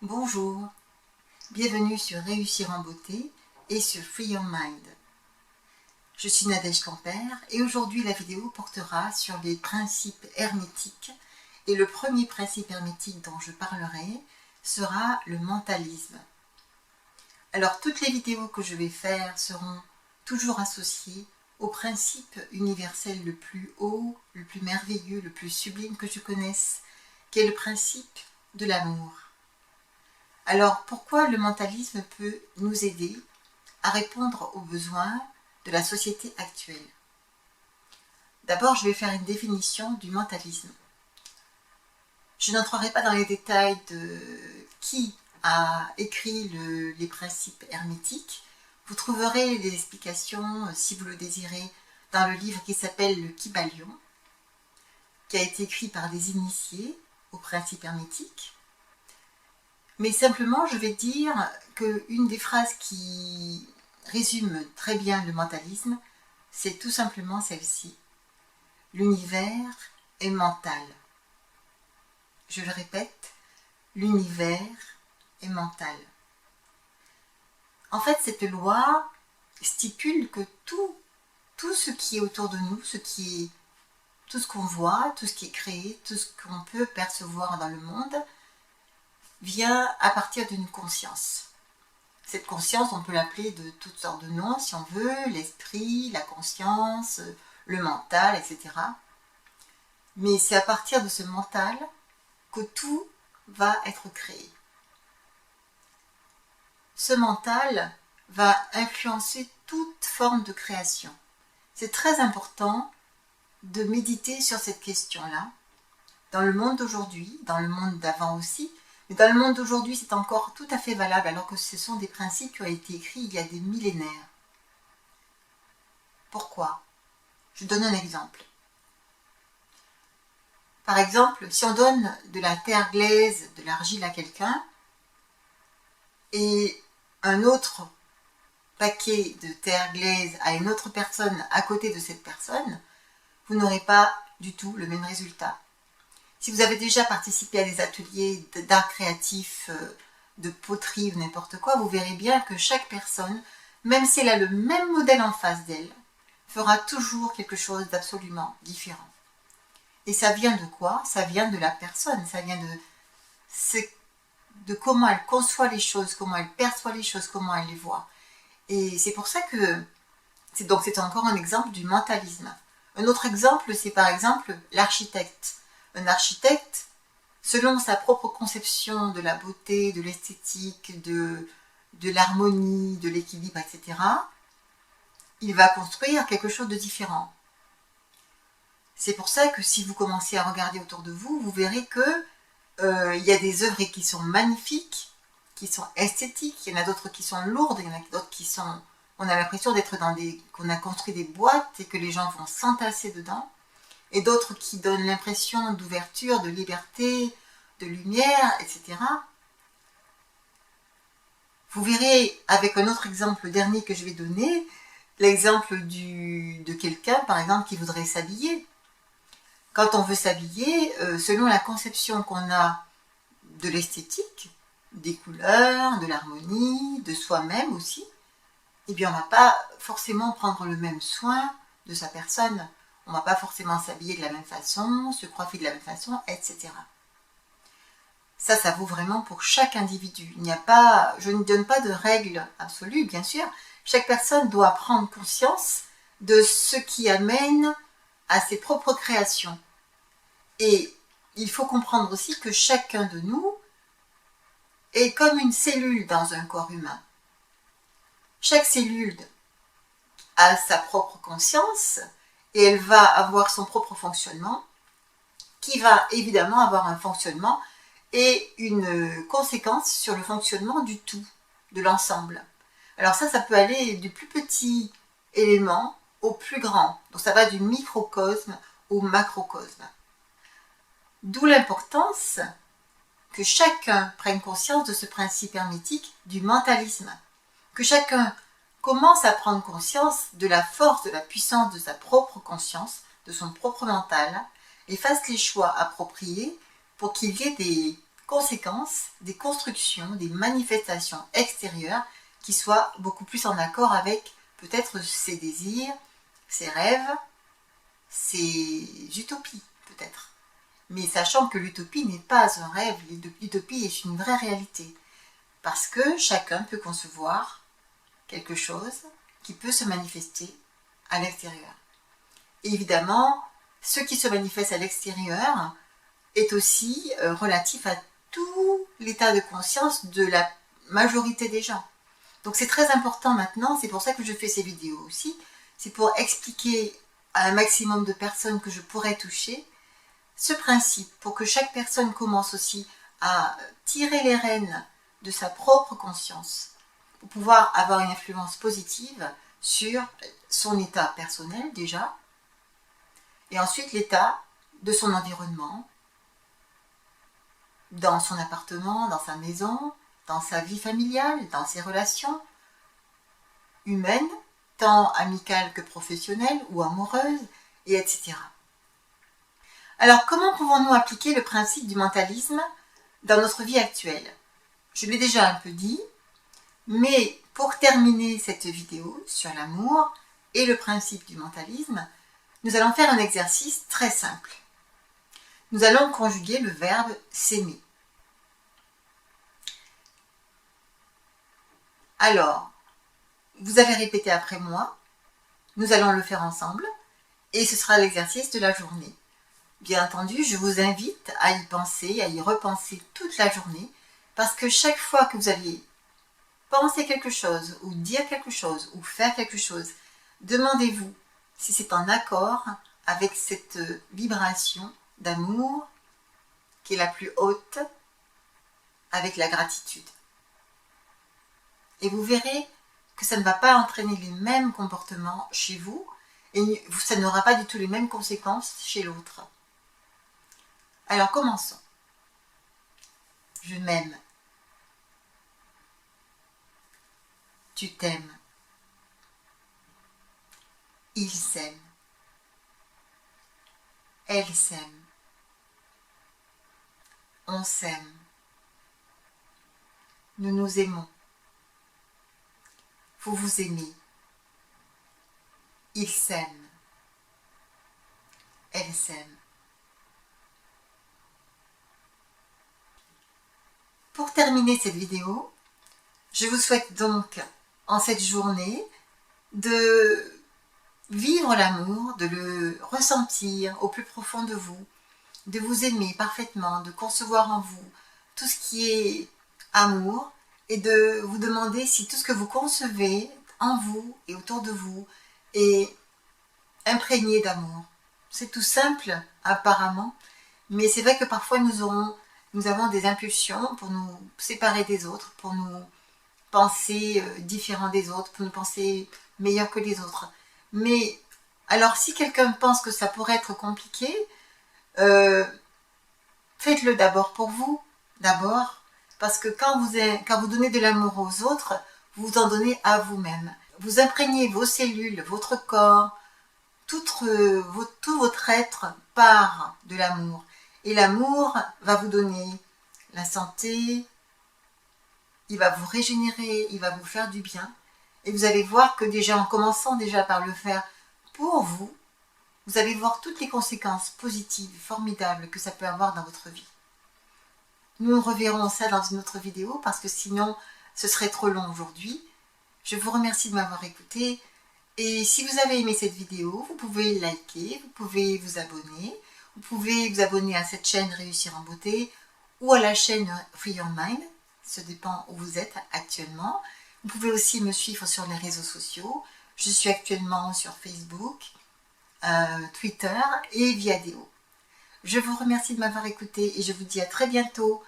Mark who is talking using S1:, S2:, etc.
S1: Bonjour, bienvenue sur Réussir en beauté et sur Free Your Mind. Je suis Nadège Campère et aujourd'hui la vidéo portera sur les principes hermétiques et le premier principe hermétique dont je parlerai sera le mentalisme. Alors toutes les vidéos que je vais faire seront toujours associées au principe universel le plus haut, le plus merveilleux, le plus sublime que je connaisse, qui est le principe de l'amour. Alors, pourquoi le mentalisme peut nous aider à répondre aux besoins de la société actuelle? D'abord, je vais faire une définition du mentalisme. Je n'entrerai pas dans les détails de qui a écrit les principes hermétiques. Vous trouverez les explications, si vous le désirez, dans le livre qui s'appelle le Kybalion, qui a été écrit par des initiés aux principes hermétiques. Mais simplement, je vais dire qu'une des phrases qui résume très bien le mentalisme, c'est tout simplement celle-ci. L'univers est mental. Je le répète, l'univers est mental. En fait, cette loi stipule que tout ce qui est autour de nous, tout ce qu'on voit, tout ce qui est créé, tout ce qu'on peut percevoir dans le monde, vient à partir d'une conscience. Cette conscience, on peut l'appeler de toutes sortes de noms, si on veut, l'esprit, la conscience, le mental, etc. Mais c'est à partir de ce mental que tout va être créé. Ce mental va influencer toute forme de création. C'est très important de méditer sur cette question-là, dans le monde d'aujourd'hui, dans le monde d'avant aussi. Mais dans le monde d'aujourd'hui, c'est encore tout à fait valable, alors que ce sont des principes qui ont été écrits il y a des millénaires. Pourquoi? Je donne un exemple. Par exemple, si on donne de la terre glaise, de l'argile à quelqu'un, et un autre paquet de terre glaise à une autre personne à côté de cette personne, vous n'aurez pas du tout le même résultat. Si vous avez déjà participé à des ateliers d'art créatif, de poterie ou n'importe quoi, vous verrez bien que chaque personne, même si elle a le même modèle en face d'elle, fera toujours quelque chose d'absolument différent. Et ça vient de quoi? Ça vient de la personne, ça vient de comment elle conçoit les choses, comment elle perçoit les choses, comment elle les voit. Et c'est pour ça que c'est encore un exemple du mentalisme. Un autre exemple, c'est par exemple l'architecte. Un architecte, selon sa propre conception de la beauté, de l'esthétique, de l'harmonie, de l'équilibre, etc., il va construire quelque chose de différent. C'est pour ça que si vous commencez à regarder autour de vous, vous verrez que il y a des œuvres qui sont magnifiques, qui sont esthétiques, il y en a d'autres qui sont lourdes, il y en a d'autres qui sont... On a l'impression d'être qu'on a construit des boîtes et que les gens vont s'entasser dedans. Et d'autres qui donnent l'impression d'ouverture, de liberté, de lumière, etc. Vous verrez avec un autre exemple, le dernier que je vais donner, l'exemple de quelqu'un, par exemple, qui voudrait s'habiller. Quand on veut s'habiller, selon la conception qu'on a de l'esthétique, des couleurs, de l'harmonie, de soi-même aussi, eh bien on ne va pas forcément prendre le même soin de sa personne. On ne va pas forcément s'habiller de la même façon, se coiffer de la même façon, etc. Ça vaut vraiment pour chaque individu. Je ne donne pas de règles absolues, bien sûr. Chaque personne doit prendre conscience de ce qui amène à ses propres créations. Et il faut comprendre aussi que chacun de nous est comme une cellule dans un corps humain. Chaque cellule a sa propre conscience, et elle va avoir son propre fonctionnement, qui va évidemment avoir un fonctionnement et une conséquence sur le fonctionnement du tout, de l'ensemble. Alors ça peut aller du plus petit élément au plus grand. Donc ça va du microcosme au macrocosme. D'où l'importance que chacun prenne conscience de ce principe hermétique du mentalisme. Que chacun commence à prendre conscience de la force, de la puissance de sa propre conscience, de son propre mental, et fasse les choix appropriés pour qu'il y ait des conséquences, des constructions, des manifestations extérieures qui soient beaucoup plus en accord avec peut-être ses désirs, ses rêves, ses utopies peut-être. Mais sachant que l'utopie n'est pas un rêve, l'utopie est une vraie réalité. Parce que chacun peut concevoir quelque chose qui peut se manifester à l'extérieur. Et évidemment, ce qui se manifeste à l'extérieur est aussi relatif à tout l'état de conscience de la majorité des gens. Donc c'est très important maintenant, c'est pour ça que je fais ces vidéos aussi, c'est pour expliquer à un maximum de personnes que je pourrais toucher ce principe, pour que chaque personne commence aussi à tirer les rênes de sa propre conscience, pour pouvoir avoir une influence positive sur son état personnel déjà, et ensuite l'état de son environnement, dans son appartement, dans sa maison, dans sa vie familiale, dans ses relations humaines, tant amicales que professionnelles ou amoureuses, et etc. Alors, comment pouvons-nous appliquer le principe du mentalisme dans notre vie actuelle? Je l'ai déjà un peu dit, mais pour terminer cette vidéo sur l'amour et le principe du mentalisme, nous allons faire un exercice très simple. Nous allons conjuguer le verbe s'aimer. Alors, vous allez répéter après moi, nous allons le faire ensemble, et ce sera l'exercice de la journée. Bien entendu, je vous invite à y penser, à y repenser toute la journée, parce que chaque fois que vous allez penser quelque chose, ou dire quelque chose, ou faire quelque chose, demandez-vous si c'est en accord avec cette vibration d'amour qui est la plus haute, avec la gratitude. Et vous verrez que ça ne va pas entraîner les mêmes comportements chez vous, et ça n'aura pas du tout les mêmes conséquences chez l'autre. Alors commençons. Je m'aime. Tu t'aimes. Il s'aime. Elle s'aime. On s'aime. Nous nous aimons. Vous vous aimez. Il s'aime. Elle s'aime. Pour terminer cette vidéo, je vous souhaite donc en cette journée de vivre l'amour, de le ressentir au plus profond de vous, de vous aimer parfaitement, de concevoir en vous tout ce qui est amour et de vous demander si tout ce que vous concevez en vous et autour de vous est imprégné d'amour. C'est tout simple apparemment, mais c'est vrai que parfois nous avons des impulsions pour nous séparer des autres, pour nous penser différents des autres, pour nous penser meilleurs que les autres. Mais alors si quelqu'un pense que ça pourrait être compliqué, faites-le d'abord pour vous, d'abord, parce que quand vous donnez de l'amour aux autres, vous en donnez à vous-même. Vous imprégnez vos cellules, votre corps, tout votre être part de l'amour. Et l'amour va vous donner la santé, il va vous régénérer, il va vous faire du bien. Et vous allez voir que déjà, en commençant déjà par le faire pour vous, vous allez voir toutes les conséquences positives, formidables que ça peut avoir dans votre vie. Nous reverrons ça dans une autre vidéo parce que sinon, ce serait trop long aujourd'hui. Je vous remercie de m'avoir écouté. Et si vous avez aimé cette vidéo, vous pouvez liker, vous pouvez vous abonner. Vous pouvez vous abonner à cette chaîne Réussir en Beauté ou à la chaîne Free Your Mind. Ça dépend où vous êtes actuellement. Vous pouvez aussi me suivre sur les réseaux sociaux. Je suis actuellement sur Facebook, Twitter et Viadeo. Je vous remercie de m'avoir écouté et je vous dis à très bientôt